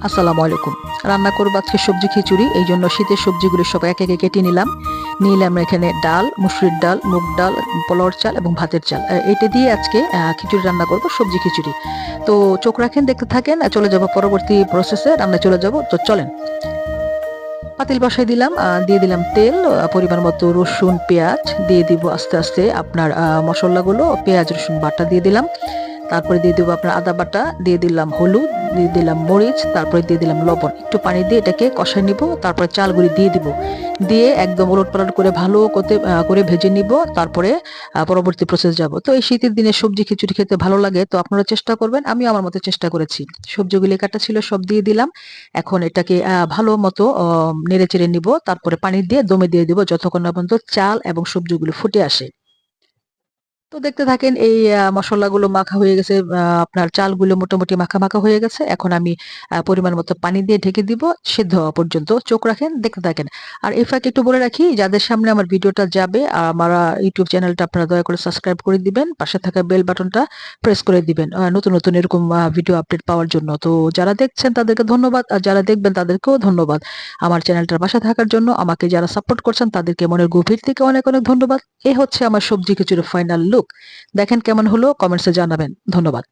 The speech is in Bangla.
আসসালামু আলাইকুম। রান্না করব আজকে সবজি খিচুড়ি। এইজন্য শীতের সবজিগুলো সব একে একে কেটে নিলাম। নিলাম এখানে ডাল, মসুরির ডাল, মুগ ডাল, পোলাওর চাল এবং ভাতের চাল। এটা দিয়ে আজকে খিচুড়ি রান্না করব, সবজি খিচুড়ি। তো চোখ রাখেন, দেখতে থাকেন। চলে যাব পরবর্তী প্রসেসে, রান্না চলে যাব। তো চলেন। পাতিল বসাই দিলাম, দিয়ে দিলাম তেল, পরিমাণ মতো রসুন, পেঁয়াজ দিয়ে দিব আস্তে আস্তে আপনার মশলাগুলো। পেঁয়াজ রসুন বাটা দিয়ে দিলাম। তারপরে দিয়ে দেবো আপনার আদা বাটা, দিয়ে দিলাম হলুদ, দিয়ে দিলাম মরিচ, তারপরে দিয়ে দিলাম লবণ। একটু পানি দিয়ে এটাকে কষাই নিব। তারপরে চালগুলি দিয়ে দিব। দিয়ে একদম ওলটপালট করে ভালো করে ভেজে নিব। তারপরে পরবর্তী প্রসেস যাব। তো এই শীতের দিনে সবজি খিচুড়ি খেতে ভালো লাগে, তো আপনারা চেষ্টা করবেন। আমি আমার মতো চেষ্টা করেছি। সবজিগুলি কাটা ছিল, সব দিয়ে দিলাম। এখন এটাকে ভালো মতো নেড়ে চেড়ে নিব। তারপরে পানি দিয়ে দমে দিয়ে দিব যতক্ষণ না পর্যন্ত চাল এবং সবজিগুলো ফুটে আসে। তো দেখতে থাকেন, এই মশলাগুলো মাখা হয়ে গেছে, আপনার চালগুলো মোটামুটি মাখা মাখা হয়ে গেছে। এখন আমি পরিমাণ মতো পানি দিয়ে ঢেকে দিব সিদ্ধ হওয়া পর্যন্ত। চোখ রাখেন, দেখতে থাকেন। আর এই ফাঁকে একটু বলে রাখি, যাদের সামনে আমার ভিডিওটা যাবে, আমার ইউটিউব চ্যানেলটা আপনারা দয়া করে সাবস্ক্রাইব করে দিবেন, পাশে থাকা বেল বাটনটা প্রেস করে দিবেন নতুন নতুন এরকম ভিডিও আপডেট পাওয়ার জন্য। তো যারা দেখছেন তাদেরকে ধন্যবাদ, আর যারা দেখবেন তাদেরকেও ধন্যবাদ আমার চ্যানেলটার পাশে থাকার জন্য। আমাকে যারা সাপোর্ট করছেন তাদেরকে মনের গভীর থেকে অনেক অনেক ধন্যবাদ। এই হচ্ছে আমার সবজি খিচুড়ির ফাইনাল লুক। দেখেন কেমন হলো, কমেন্টসে জানাবেন। ধন্যবাদ।